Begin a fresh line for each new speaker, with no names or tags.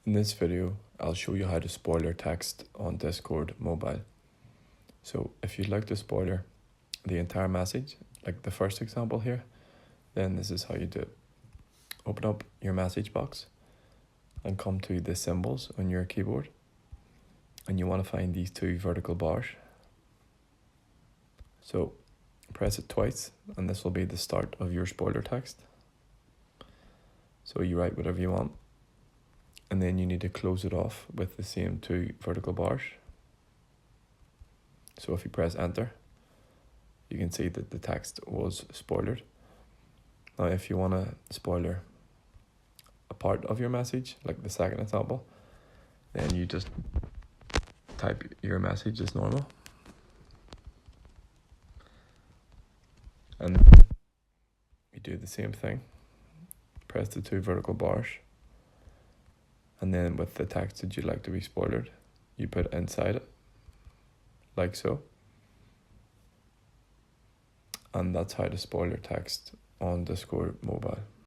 In this video, I'll show you how to spoiler text on Discord mobile. So if you'd like to spoiler the entire message, like the first example here, then this is how you do it. Open up your message box and come to the symbols on your keyboard. And you want to find these two vertical bars. So press it twice and this will be the start of your spoiler text. So you write whatever you want. And then you need to close it off with the same two vertical bars. So if you press enter, you can see that the text was spoilered. Now if you want to spoiler a part of your message, like the second example, then you just type your message as normal. And you do the same thing. Press the two vertical bars. And then with the text that you'd like to be spoilered, you put inside it, like so. And that's how to spoiler text on Discord mobile.